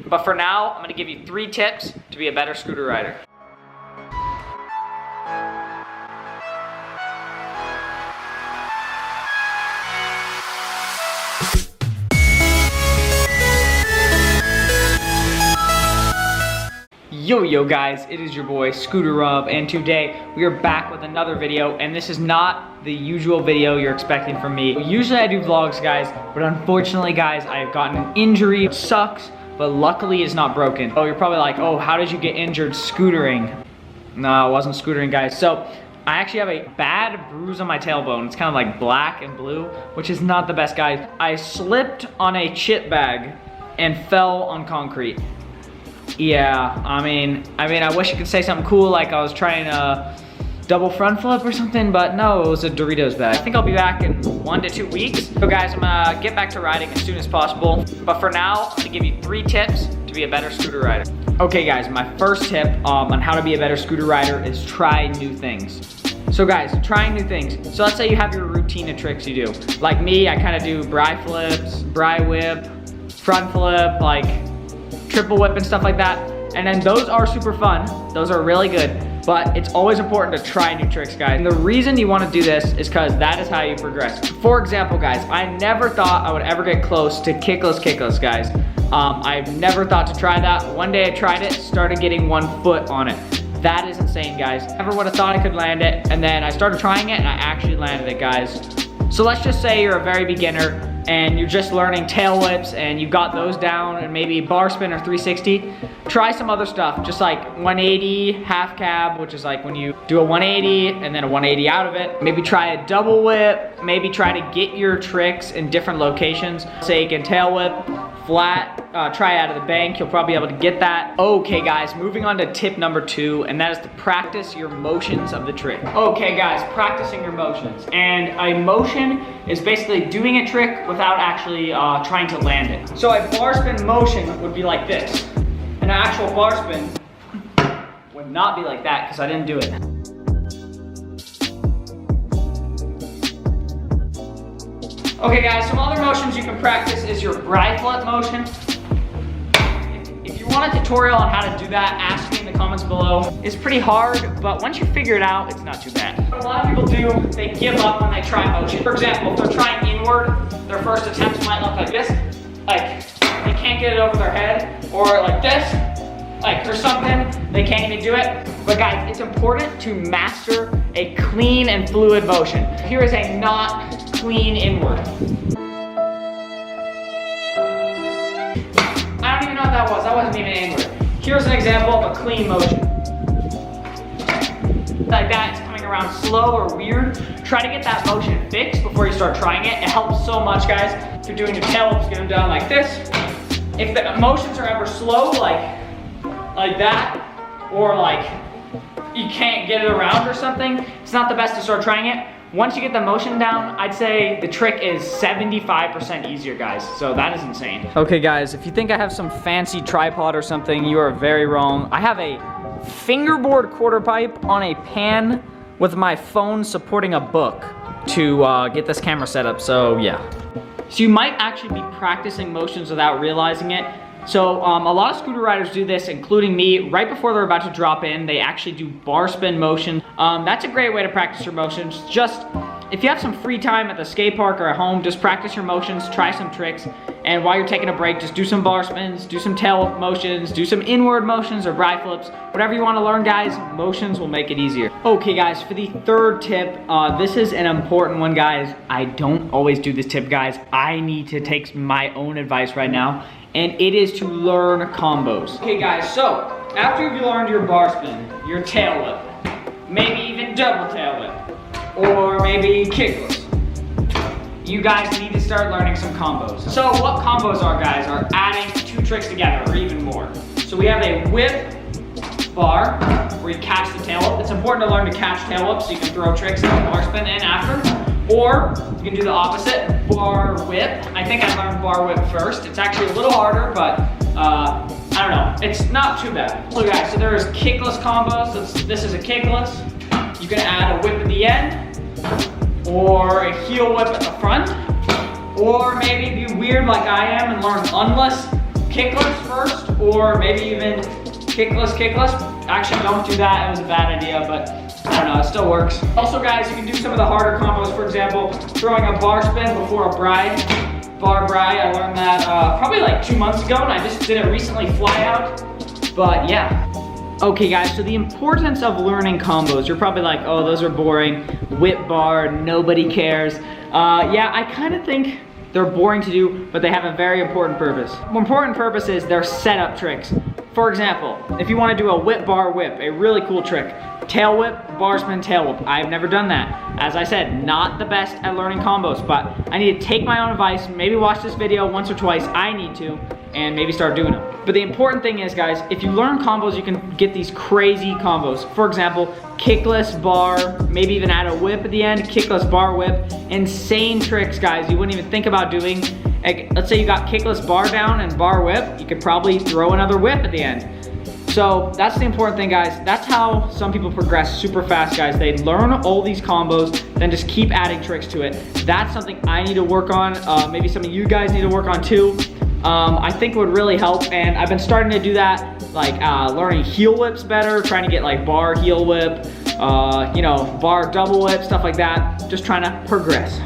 But for now, I'm gonna give you 3 tips to be a better scooter rider. Yo guys, it is your boy Scooter Rub, and today we are back with another video, and this is not the usual video you're expecting from me. Usually I do vlogs, guys, but unfortunately, guys, I have gotten an injury. It sucks, but luckily it's not broken. Oh, you're probably like, oh, how did you get injured scootering? No, it wasn't scootering, guys. So I actually have a bad bruise on my tailbone. It's kind of like black and blue, which is not the best, guys. I slipped on a chip bag and fell on concrete. Yeah, I mean, I wish I could say something cool like I was trying a double front flip or something, but no, it was a Doritos bag. I think I'll be back in 1 to 2 weeks. So guys, I'm gonna get back to riding as soon as possible. But for now, I'm gonna give you 3 tips to be a better scooter rider. Okay guys, my first tip on how to be a better scooter rider is try new things. So guys, trying new things. So let's say you have your routine of tricks you do. Like me, I kind of do bri flips, bri whip, front flip, like triple whip and stuff like that. And then those are super fun. Those are really good. But it's always important to try new tricks, guys. And the reason you want to do this is because that is how you progress. For example, guys, I never thought I would ever get close to kickless, guys. I've never thought to try that. One day I tried it, started getting 1 foot on it. That is insane, guys. Never would have thought I could land it. And then I started trying it and I actually landed it, guys. So let's just say you're a very beginner and you're just learning tail whips and you got those down and maybe bar spin or 360. Try some other stuff, just like 180, half cab, which is like when you do a 180 and then a 180 out of it. Maybe try a double whip, maybe try to get your tricks in different locations. Say you can tail whip, flat, try out of the bank, you'll probably be able to get that. Okay guys, moving on to tip number 2, and that is to practice your motions of the trick. Okay guys, practicing your motions. And a motion is basically doing a trick without actually trying to land it. So a bar spin motion would be like this. An actual bar spin would not be like that because I didn't do it. Okay guys, some other motions you can practice is your bri flip motion. If you want a tutorial on how to do that, ask me in the comments below. It's pretty hard, but once you figure it out, it's not too bad. What a lot of people do, they give up when they try motion. For example, if they're trying inward, their first attempts might look like this. Like, they can't get it over their head, or like this, like or something, they can't even do it. But guys, it's important to master a clean and fluid motion. Here is a not clean inward. I don't even know what that was. That wasn't even inward. Here's an example of a clean motion. Like that, it's coming around slow or weird. Try to get that motion fixed before you start trying it. It helps so much, guys. If you're doing your tail whips, get them down like this. If the motions are ever slow, like that, or like you can't get it around or something, it's not the best to start trying it. Once you get the motion down, I'd say the trick is 75% easier, guys. So that is insane. Okay guys, if you think I have some fancy tripod or something, you are very wrong. I have a fingerboard quarter pipe on a pan with my phone supporting a book to get this camera set up, so yeah. So you might actually be practicing motions without realizing it. So a lot of scooter riders do this, including me. Right before they're about to drop in, they actually do bar spin motion. That's a great way to practice your motions. Just, if you have some free time at the skate park or at home, just practice your motions, try some tricks. And while you're taking a break, just do some bar spins, do some tail motions, do some inward motions or bri flips. Whatever you want to learn, guys, motions will make it easier. Okay guys, for the 3rd tip, this is an important one, guys. I don't always do this tip, guys. I need to take my own advice right now. And it is to learn combos. Okay guys, so after you've learned your bar spin, your tail whip, maybe even double tail whip, or maybe kickless, you guys need to start learning some combos. So what combos are, guys, are adding 2 tricks together or even more. So we have a whip bar where you catch the tail whip. It's important to learn to catch tail whips so you can throw tricks in the bar spin in after. Or you can do the opposite, bar whip. I think I learned bar whip first. It's actually a little harder, but I don't know. It's not too bad. So guys, so there's kickless combos. So this is a kickless. You can add a whip at the end, or a heel whip at the front, or maybe be weird like I am and learn unless kickless first, or maybe even kickless. Actually, don't do that, it was a bad idea, but I don't know, it still works. Also guys, you can do some of the harder combos, for example, throwing a bar spin before a bar bri. I learned that probably like 2 months ago, and I just did it recently fly out, but yeah. Okay guys, so the importance of learning combos. You're probably like, oh, those are boring, whip bar, nobody cares. Yeah, I kind of think they're boring to do, but they have a very important purpose. The important purpose is they're setup tricks. For example, if you want to do a whip bar whip, a really cool trick, tail whip, bar spin, tail whip. I've never done that. As I said, not the best at learning combos, but I need to take my own advice, maybe watch this video once or twice, I need to, and maybe start doing them. But the important thing is, guys, if you learn combos, you can get these crazy combos. For example, kickless bar, maybe even add a whip at the end, kickless bar whip. Insane tricks, guys, you wouldn't even think about doing. Let's say you got kickless bar down and bar whip, you could probably throw another whip at the end. So that's the important thing, guys. That's how some people progress super fast, guys. They learn all these combos, then just keep adding tricks to it. That's something I need to work on. Maybe some of you guys need to work on too. I think it would really help, and I've been starting to do that, like learning heel whips better, trying to get like bar heel whip, you know, bar double whip, stuff like that. Just trying to progress.